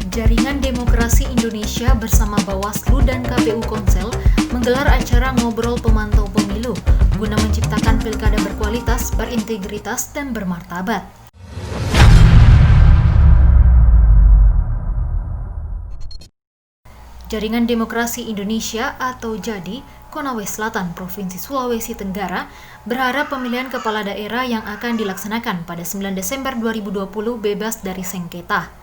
Jaringan Demokrasi Indonesia bersama Bawaslu dan KPU Konsel menggelar acara ngobrol pemantau pemilu guna menciptakan pilkada berkualitas, berintegritas, dan bermartabat. Jaringan Demokrasi Indonesia atau JADI, Konawe Selatan, Provinsi Sulawesi Tenggara, berharap pemilihan kepala daerah yang akan dilaksanakan pada 9 Desember 2020 bebas dari sengketa.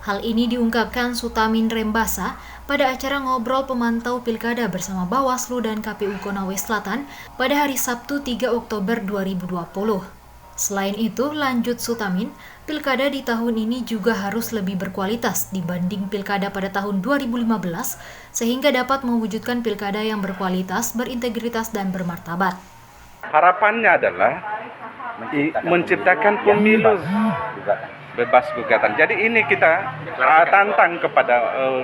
Hal ini diungkapkan Sutamin Rembasa pada acara ngobrol pemantau pilkada bersama Bawaslu dan KPU Konawe Selatan pada hari Sabtu 3 Oktober 2020. Selain itu, lanjut Sutamin, pilkada di tahun ini juga harus lebih berkualitas dibanding pilkada pada tahun 2015 sehingga dapat mewujudkan pilkada yang berkualitas, berintegritas, dan bermartabat. Harapannya adalah menciptakan pemilu bebas gugatan. Jadi ini kita tantang kepada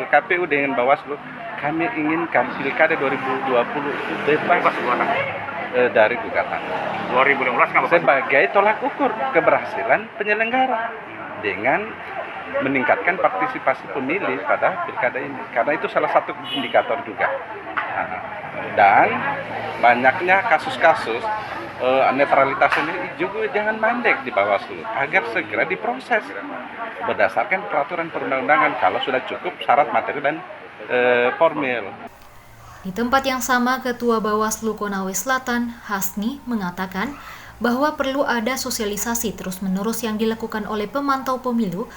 KPU dengan Bawaslu. Kami inginkan pilkada 2020 itu bebas dari gugatan. 2015 sebagai tolak ukur keberhasilan penyelenggara dengan meningkatkan partisipasi pemilih pada pilkada ini. Karena itu salah satu indikator juga. Dan banyaknya kasus-kasus netralitas ini juga jangan mandek di Bawaslu agar segera diproses berdasarkan peraturan perundang-undangan kalau sudah cukup syarat materi dan formil. Di tempat yang sama, Ketua Bawaslu Konawe Selatan, Hasni, mengatakan bahwa perlu ada sosialisasi terus-menerus yang dilakukan oleh pemantau pemilu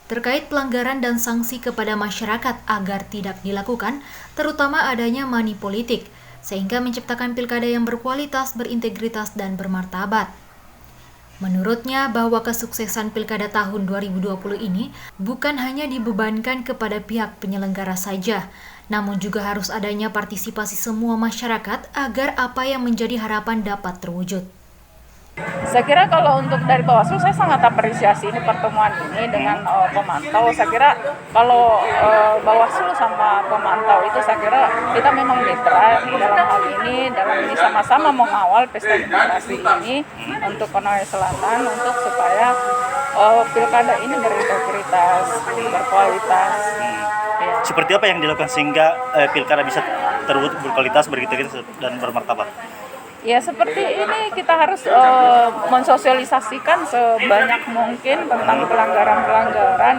terkait pelanggaran dan sanksi kepada masyarakat agar tidak dilakukan, terutama adanya money politik, sehingga menciptakan pilkada yang berkualitas, berintegritas, dan bermartabat. Menurutnya bahwa kesuksesan pilkada tahun 2020 ini bukan hanya dibebankan kepada pihak penyelenggara saja, namun juga harus adanya partisipasi semua masyarakat agar apa yang menjadi harapan dapat terwujud. Saya kira kalau untuk dari Bawaslu, saya sangat apresiasi ini pertemuan ini dengan pemantau. Saya kira kalau Bawaslu sama pemantau itu saya kira kita memang mitra dalam hal ini, sama-sama mengawal pesta demokrasi ini untuk Konawe Selatan untuk supaya pilkada ini berintegritas, berkualitas. Ya. Seperti apa yang dilakukan sehingga pilkada bisa terwujud berkualitas, berintegritas, dan bermartabat? Ya seperti ini kita harus mensosialisasikan sebanyak mungkin tentang pelanggaran-pelanggaran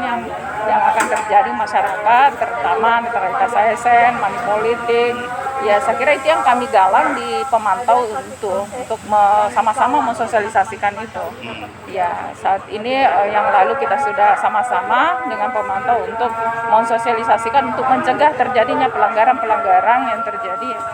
yang akan terjadi masyarakat, terutama netralitas ASN, money politik. Ya saya kira itu yang kami galang di pemantau untuk sama-sama mensosialisasikan itu. Ya saat ini yang lalu kita sudah sama-sama dengan pemantau untuk mensosialisasikan untuk mencegah terjadinya pelanggaran-pelanggaran yang terjadi yang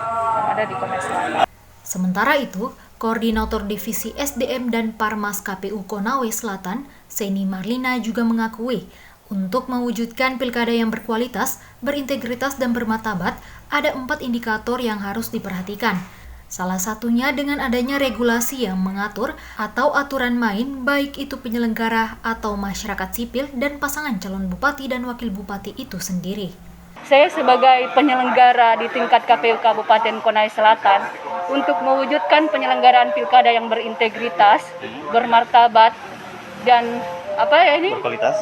ada di Konawe Selatan. Sementara itu, Koordinator Divisi SDM dan Parmas KPU Konawe Selatan, Seni Marlina juga mengakui, untuk mewujudkan pilkada yang berkualitas, berintegritas, dan bermartabat, ada 4 indikator yang harus diperhatikan. Salah satunya dengan adanya regulasi yang mengatur atau aturan main, baik itu penyelenggara atau masyarakat sipil dan pasangan calon bupati dan wakil bupati itu sendiri. Saya sebagai penyelenggara di tingkat KPU Kabupaten Konawe Selatan untuk mewujudkan penyelenggaraan pilkada yang berintegritas, bermartabat, dan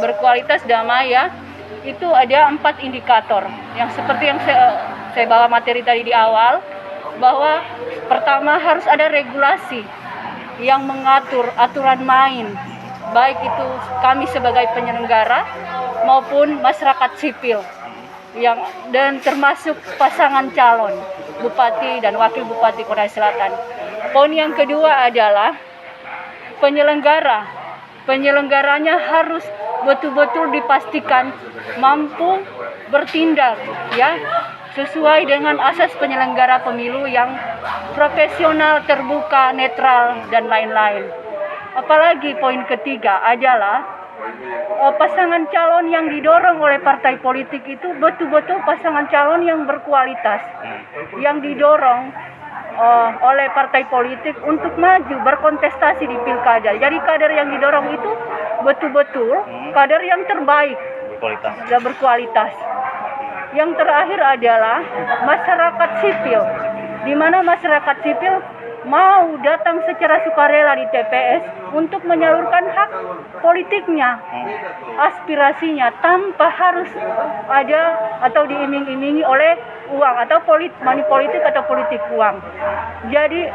berkualitas damai ya. Itu ada 4 indikator yang seperti yang saya bawa materi tadi di awal, bahwa pertama harus ada regulasi yang mengatur aturan main, baik itu kami sebagai penyelenggara maupun masyarakat sipil. Dan termasuk pasangan calon bupati dan wakil bupati Konawe Selatan. Poin yang kedua adalah penyelenggaranya harus betul-betul dipastikan mampu bertindak ya sesuai dengan asas penyelenggara pemilu yang profesional, terbuka, netral, dan lain-lain. Apalagi poin ketiga adalah pasangan calon yang didorong oleh partai politik itu betul-betul pasangan calon yang berkualitas, yang didorong oleh partai politik untuk maju berkontestasi di pilkada. Jadi kader yang didorong itu betul-betul kader yang terbaik dan berkualitas. Yang terakhir adalah masyarakat sipil, di mana masyarakat sipil mau datang secara sukarela di TPS untuk menyalurkan hak politiknya, aspirasinya, tanpa harus ada atau diiming-imingi oleh uang atau money politik atau politik uang. Jadi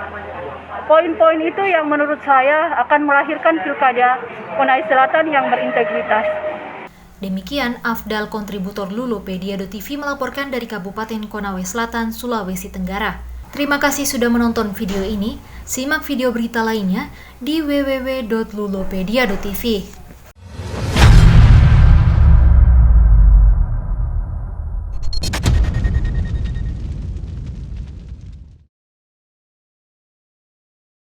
poin-poin itu yang menurut saya akan melahirkan pilkada Konawe Selatan yang berintegritas. Demikian Afdal, kontributor Lulopedia.tv melaporkan dari Kabupaten Konawe Selatan, Sulawesi Tenggara. Terima kasih sudah menonton video ini. Simak video berita lainnya di www.lulopedia.tv.